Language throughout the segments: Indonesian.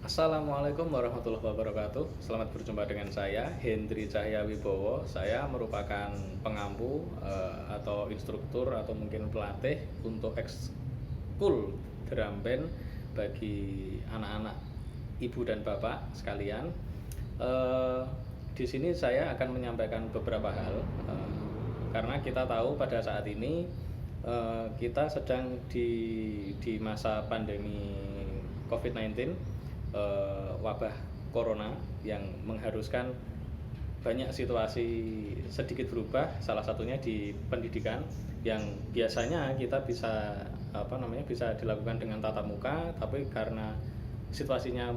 Assalamualaikum warahmatullahi wabarakatuh. Selamat berjumpa dengan saya Hendri Cahya Wibowo. Saya merupakan pengampu atau instruktur atau mungkin pelatih untuk ekskul drum band bagi anak-anak ibu dan bapak sekalian. Di sini saya akan menyampaikan beberapa hal karena kita tahu pada saat ini kita sedang di masa pandemi COVID-19, wabah corona yang mengharuskan banyak situasi sedikit berubah, salah satunya di pendidikan yang biasanya kita bisa dilakukan dengan tatap muka, tapi karena situasinya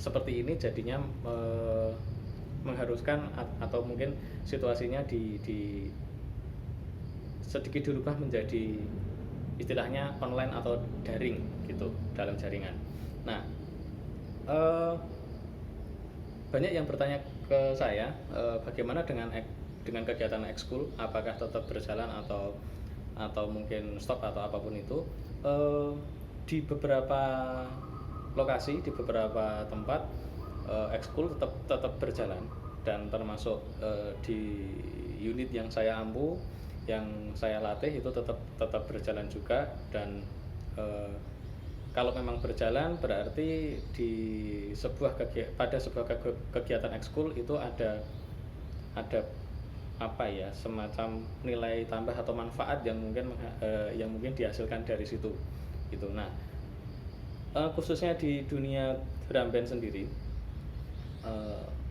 seperti ini jadinya mengharuskan atau mungkin situasinya di sedikit dirubah menjadi istilahnya online atau daring gitu, dalam jaringan. Nah, banyak yang bertanya ke saya, bagaimana dengan kegiatan ekskul, apakah tetap berjalan atau mungkin stop atau apapun itu. Di beberapa lokasi, di beberapa tempat, ekskul tetap berjalan, dan termasuk di unit yang saya ampu, yang saya latih itu tetap berjalan juga. Dan kalau memang berjalan berarti pada sebuah kegiatan ekskul itu ada semacam nilai tambah atau manfaat yang mungkin dihasilkan dari situ gitu. Nah, khususnya di dunia drum band sendiri,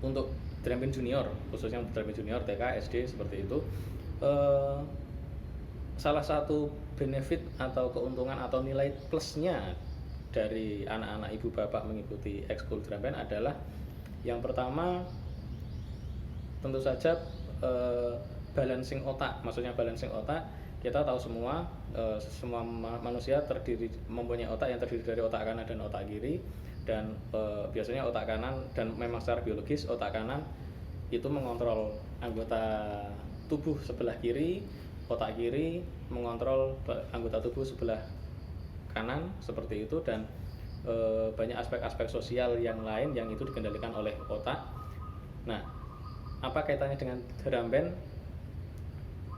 untuk drum band junior, khususnya untuk drum band junior TK, SD seperti itu, salah satu benefit atau keuntungan atau nilai plusnya dari anak-anak ibu bapak mengikuti ekskul drum band adalah, yang pertama tentu saja balancing otak. Maksudnya balancing otak, kita tahu semua manusia mempunyai otak yang terdiri dari otak kanan dan otak kiri. Dan biasanya otak kanan, dan memang secara biologis otak kanan itu mengontrol anggota tubuh sebelah kiri, otak kiri mengontrol anggota tubuh sebelah kanan, seperti itu. Dan banyak aspek-aspek sosial yang lain yang itu dikendalikan oleh otak. Nah, apa kaitannya dengan drum band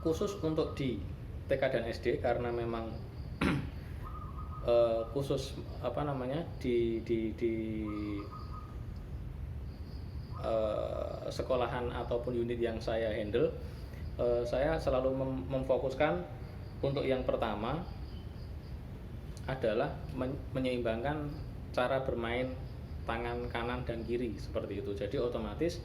khusus untuk di TK dan SD? Karena memang khusus di sekolahan ataupun unit yang saya handle, saya selalu memfokuskan untuk yang pertama adalah menyeimbangkan cara bermain tangan kanan dan kiri, seperti itu. Jadi otomatis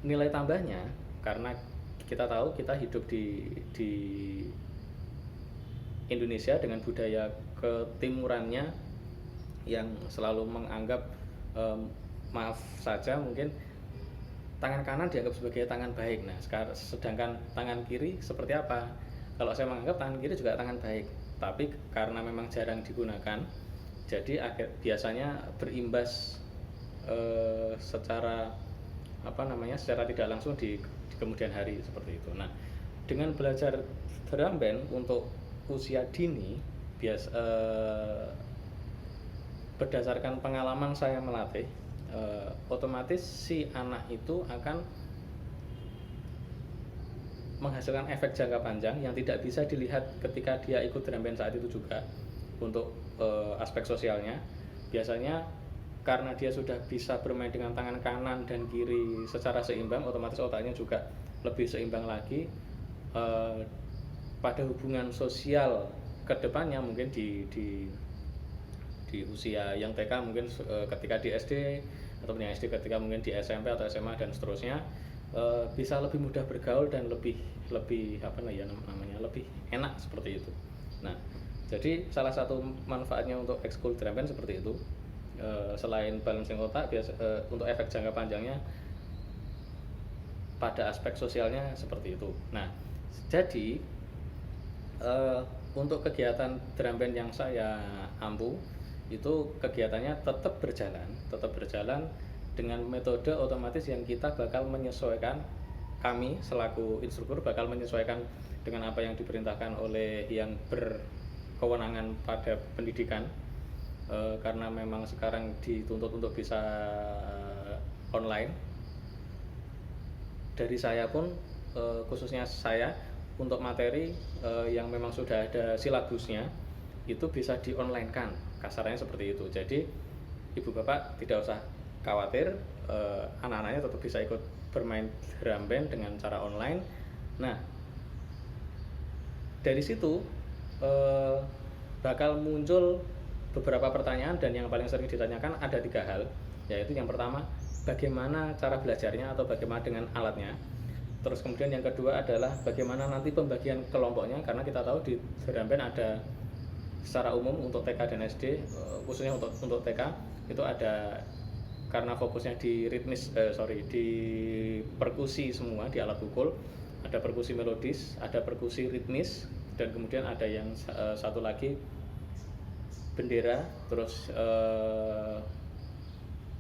nilai tambahnya, karena kita tahu kita hidup di Indonesia dengan budaya ketimurannya yang selalu menganggap, maaf saja mungkin, tangan kanan dianggap sebagai tangan baik. Nah, sedangkan tangan kiri seperti apa? Kalau saya menganggap tangan kiri juga tangan baik, tapi karena memang jarang digunakan, jadi biasanya berimbas secara tidak langsung di kemudian hari, seperti itu. Nah, dengan belajar drum band untuk usia dini, berdasarkan pengalaman saya melatih, otomatis si anak itu akan menghasilkan efek jangka panjang yang tidak bisa dilihat ketika dia ikut drum band saat itu juga. Untuk aspek sosialnya, biasanya karena dia sudah bisa bermain dengan tangan kanan dan kiri secara seimbang, otomatis otaknya juga lebih seimbang lagi. Pada hubungan sosial kedepannya, mungkin di usia yang TK, mungkin ketika di SD, atau yang SD ketika mungkin di SMP atau SMA dan seterusnya, bisa lebih mudah bergaul dan lebih lebih enak, seperti itu. Nah, jadi salah satu manfaatnya untuk ekskul drum band seperti itu. Selain balancing otak, untuk efek jangka panjangnya pada aspek sosialnya seperti itu. Nah, jadi untuk kegiatan drum band yang saya ampu itu kegiatannya tetap berjalan dengan metode otomatis yang kita bakal menyesuaikan. Kami selaku instruktur bakal menyesuaikan dengan apa yang diperintahkan oleh yang berkewenangan pada pendidikan. karena memang sekarang dituntut untuk bisa online. Dari saya pun khususnya saya untuk materi yang memang sudah ada silabusnya itu bisa di online kan, kasarnya seperti itu. Jadi ibu bapak tidak usah khawatir, anak-anaknya tetap bisa ikut bermain drum band dengan cara online. Nah, dari situ bakal muncul beberapa pertanyaan, dan yang paling sering ditanyakan ada 3 hal, yaitu yang pertama bagaimana cara belajarnya atau bagaimana dengan alatnya. Terus kemudian yang kedua adalah bagaimana nanti pembagian kelompoknya, karena kita tahu di drum band ada secara umum untuk TK dan SD, khususnya untuk TK itu ada, karena fokusnya di di perkusi semua, di alat pukul. Ada perkusi melodis, ada perkusi ritmis, dan kemudian ada yang satu lagi bendera. Terus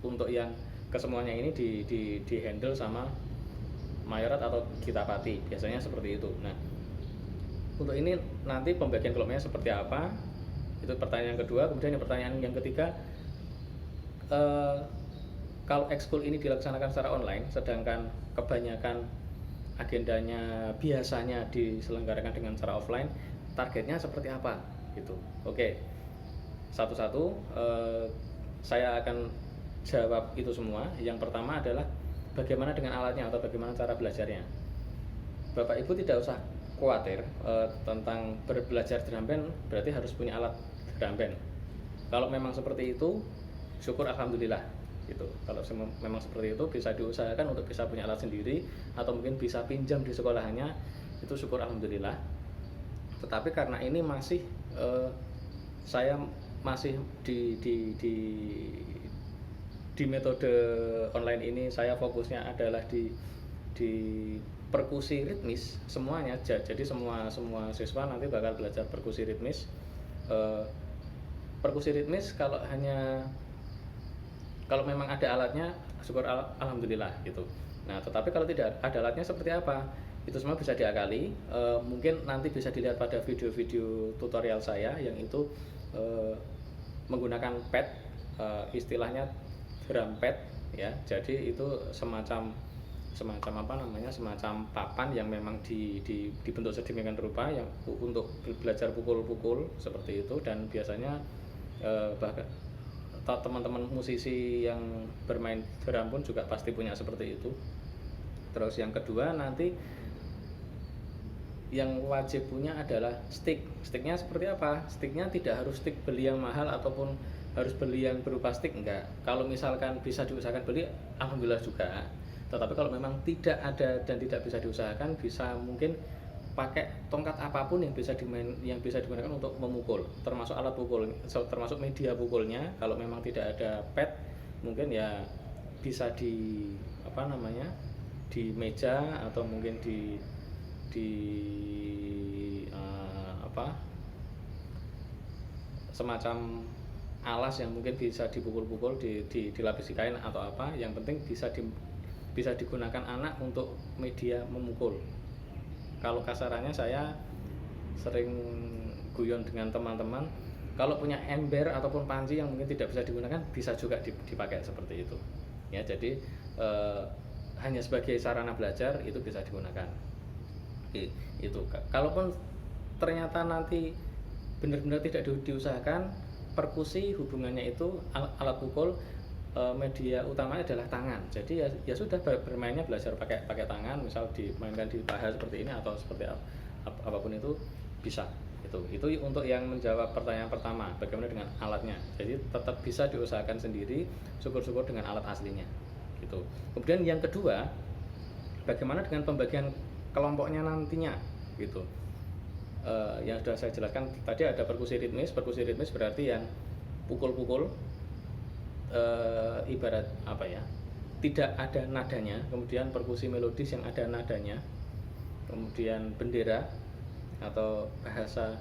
untuk yang kesemuanya ini di handle sama mayorat atau kitapati, biasanya seperti itu. Nah, untuk ini nanti pembagian kelompoknya seperti apa, itu pertanyaan yang kedua. Kemudian yang pertanyaan yang ketiga, kalau ekskul ini dilaksanakan secara online, sedangkan kebanyakan agendanya biasanya diselenggarakan dengan cara offline, targetnya seperti apa gitu. Oke, satu-satu saya akan jawab itu semua. Yang pertama adalah bagaimana dengan alatnya atau bagaimana cara belajarnya. Bapak Ibu tidak usah khawatir tentang belajar drum band berarti harus punya alat drum band. Kalau memang seperti itu, syukur alhamdulillah gitu. Kalau memang seperti itu, bisa diusahakan untuk bisa punya alat sendiri atau mungkin bisa pinjam di sekolahannya, itu syukur alhamdulillah. Tetapi karena ini masih saya masih di metode online ini, saya fokusnya adalah di perkusi ritmis semuanya. Jadi semua siswa nanti bakal belajar perkusi ritmis. Perkusi ritmis kalau memang ada alatnya, syukur alhamdulillah gitu. Nah, tetapi kalau tidak ada alatnya seperti apa? Itu semua bisa diakali. Mungkin nanti bisa dilihat pada video-video tutorial saya yang itu menggunakan pad, istilahnya drum pad ya. Jadi itu semacam papan yang memang dibentuk sedemikian rupa yang untuk belajar pukul-pukul seperti itu. Dan biasanya bahkan teman-teman musisi yang bermain drum pun juga pasti punya seperti itu. Terus yang kedua, nanti yang wajib punya adalah stick. Sticknya seperti apa? Sticknya tidak harus stick beli yang mahal ataupun harus beli yang berupa stick, enggak. Kalau misalkan bisa diusahakan beli, alhamdulillah juga. Tetapi kalau memang tidak ada dan tidak bisa diusahakan, bisa mungkin pakai tongkat apapun yang bisa digunakan untuk memukul, termasuk alat pukul, termasuk media pukulnya. Kalau memang tidak ada pad, mungkin ya bisa di meja atau mungkin di semacam alas yang mungkin bisa dipukul-pukul, dilapisi kain atau apa. Yang penting bisa digunakan anak untuk media memukul. Kalau kasarannya saya sering guyon dengan teman-teman, kalau punya ember ataupun panci yang mungkin tidak bisa digunakan, bisa juga dipakai seperti itu ya. Jadi hanya sebagai sarana belajar itu bisa digunakan. Itu kalaupun ternyata nanti benar-benar tidak diusahakan, perkusi hubungannya itu alat pukul, media utamanya adalah tangan. Jadi ya sudah, bermainnya belajar pakai tangan, misal dimainkan di paha seperti ini atau seperti apapun itu bisa. Itu untuk yang menjawab pertanyaan pertama, bagaimana dengan alatnya. Jadi tetap bisa diusahakan sendiri, syukur-syukur dengan alat aslinya gitu. Kemudian yang kedua, bagaimana dengan pembagian kelompoknya nantinya gitu. Yang sudah saya jelaskan tadi, ada perkusi ritmis berarti yang pukul-pukul, ibarat apa ya, tidak ada nadanya. Kemudian perkusi melodis yang ada nadanya, kemudian bendera atau bahasa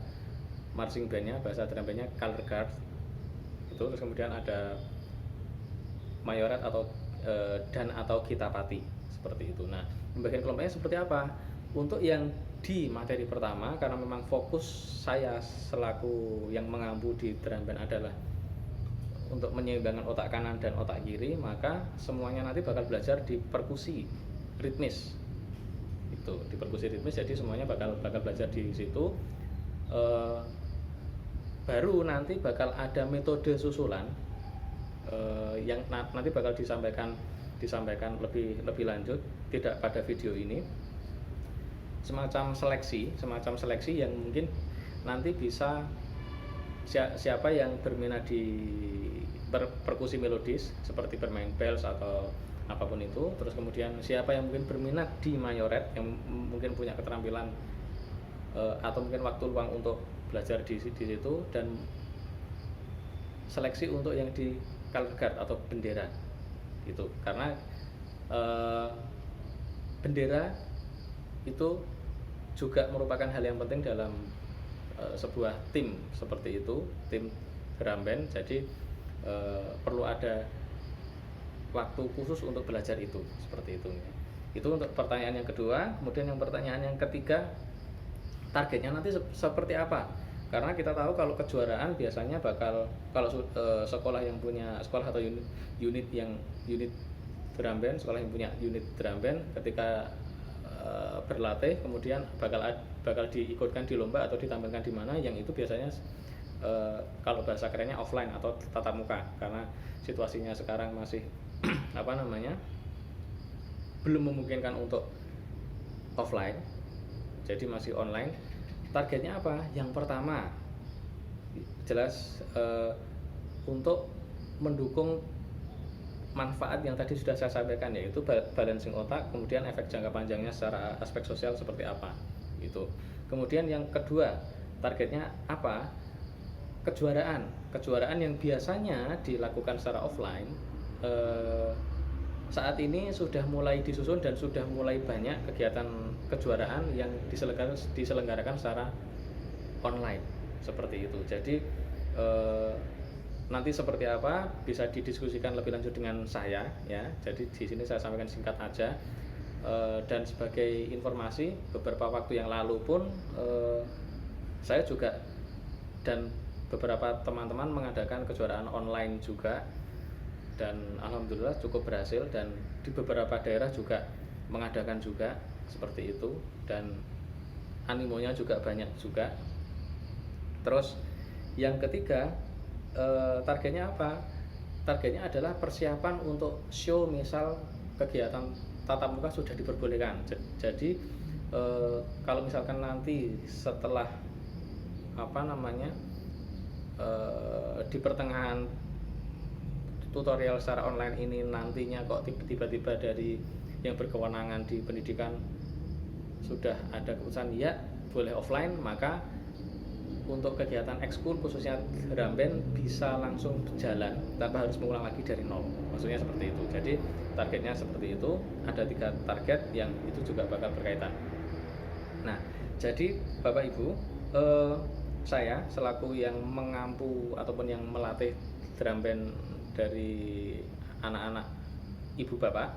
marching bandnya, bahasa drum bandnya color guard itu. Terus kemudian ada mayorat atau atau kitapati seperti itu. Nah, pembagian kelompoknya seperti apa? Untuk yang di materi pertama, karena memang fokus saya selaku yang mengampu di drum band adalah untuk menyeimbangkan otak kanan dan otak kiri, maka semuanya nanti bakal belajar di perkusi ritmis. Itu di perkusi ritmis, jadi semuanya bakal belajar di situ. Baru nanti bakal ada metode susulan yang nanti bakal disampaikan lebih lanjut, tidak pada video ini. Semacam seleksi yang mungkin nanti bisa siapa yang berminat di perkusi melodis seperti bermain bells atau apapun itu, terus kemudian siapa yang mungkin berminat di mayoret, yang mungkin punya keterampilan atau mungkin waktu luang untuk belajar di situ, dan seleksi untuk yang di color guard atau bendera gitu. Karena bendera itu juga merupakan hal yang penting dalam sebuah tim seperti itu, tim drum band. Jadi perlu ada waktu khusus untuk belajar itu, seperti itu. Itu untuk pertanyaan yang kedua. Kemudian yang pertanyaan yang ketiga, targetnya nanti seperti apa? Karena kita tahu kalau kejuaraan biasanya bakal, kalau sekolah yang punya sekolah atau unit drum band, sekolah yang punya unit drum band ketika berlatih kemudian bakal diikutkan di lomba atau ditampilkan di mana, yang itu biasanya kalau bahasa kerennya offline atau tatap muka, karena situasinya sekarang masih belum memungkinkan untuk offline, jadi masih online. Targetnya apa? Yang pertama jelas untuk mendukung manfaat yang tadi sudah saya sampaikan, yaitu balancing otak, kemudian efek jangka panjangnya secara aspek sosial seperti apa itu. Kemudian yang kedua, targetnya apa? Kejuaraan yang biasanya dilakukan secara offline saat ini sudah mulai disusun dan sudah mulai banyak kegiatan kejuaraan yang diselenggarakan secara online seperti itu. Jadi nanti seperti apa bisa didiskusikan lebih lanjut dengan saya ya. Jadi di sini saya sampaikan singkat aja. Dan sebagai informasi, beberapa waktu yang lalu pun saya juga dan beberapa teman-teman mengadakan kejuaraan online juga, dan alhamdulillah cukup berhasil, dan di beberapa daerah juga mengadakan juga seperti itu, dan animonya juga banyak juga. Terus yang ketiga, targetnya apa? Targetnya adalah persiapan untuk show, misal kegiatan tatap muka sudah diperbolehkan. Jadi kalau misalkan nanti setelah di pertengahan tutorial secara online ini nantinya kok tiba-tiba dari yang berkewenangan di pendidikan sudah ada keputusan ya boleh offline, maka untuk kegiatan ekskul khususnya drum band bisa langsung jalan tanpa harus mengulang lagi dari nol, maksudnya seperti itu. Jadi targetnya seperti itu, ada 3 target yang itu juga bakal berkaitan. Nah, jadi Bapak Ibu, saya selaku yang mengampu ataupun yang melatih drum band dari anak-anak ibu bapak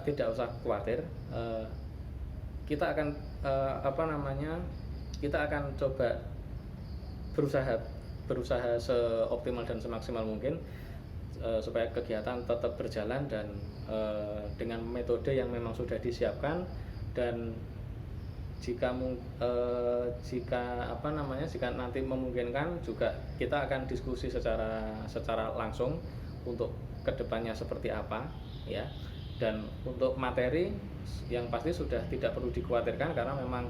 tidak usah khawatir. Kita akan kita akan coba berusaha seoptimal dan semaksimal mungkin supaya kegiatan tetap berjalan dan dengan metode yang memang sudah disiapkan. Dan jika nanti memungkinkan juga kita akan diskusi secara langsung untuk kedepannya seperti apa ya. Dan untuk materi yang pasti sudah tidak perlu dikhawatirkan, karena memang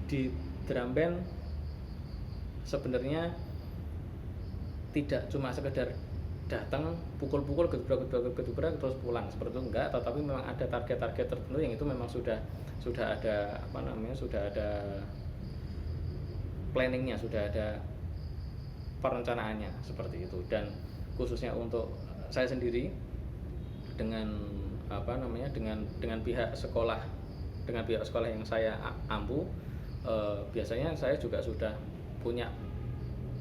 di drum band sebenarnya tidak cuma sekedar datang pukul-pukul gedubrak terus pulang seperti itu, enggak, tetapi memang ada target-target tertentu yang itu memang sudah ada sudah ada planningnya, sudah ada perencanaannya seperti itu. Dan khususnya untuk saya sendiri dengan dengan pihak sekolah yang saya ampu, biasanya saya juga sudah punya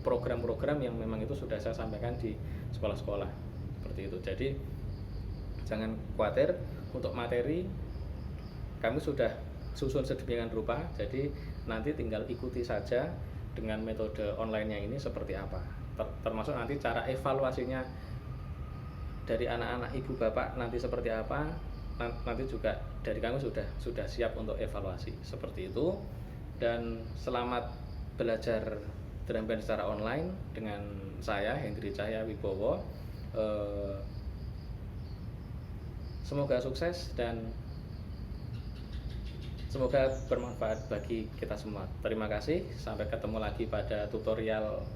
program-program yang memang itu sudah saya sampaikan di sekolah-sekolah seperti itu. Jadi jangan khawatir, untuk materi kami sudah susun sedemikian rupa, jadi nanti tinggal ikuti saja dengan metode online-nya ini seperti apa termasuk nanti cara evaluasinya dari anak-anak ibu bapak nanti seperti apa, nanti juga dari kami sudah siap untuk evaluasi seperti itu. Dan selamat belajar drum band secara online dengan saya Hendri Cahya Wibowo. Semoga sukses dan semoga bermanfaat bagi kita semua. Terima kasih, sampai ketemu lagi pada tutorial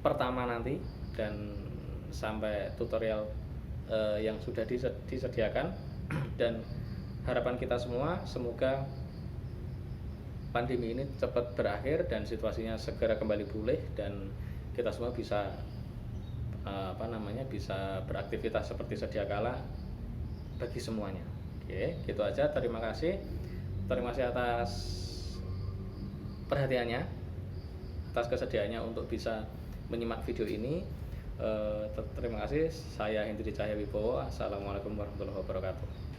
pertama nanti, dan sampai tutorial yang sudah disediakan. Dan harapan kita semua, semoga pandemi ini cepat berakhir dan situasinya segera kembali pulih, dan kita semua bisa bisa beraktivitas seperti sedia kala bagi semuanya. Oke, gitu aja. Terima kasih atas perhatiannya, atas kesediaannya untuk bisa menyimak video ini. Terima kasih. Saya Hendri Cahya Wibowo. Assalamualaikum warahmatullahi wabarakatuh.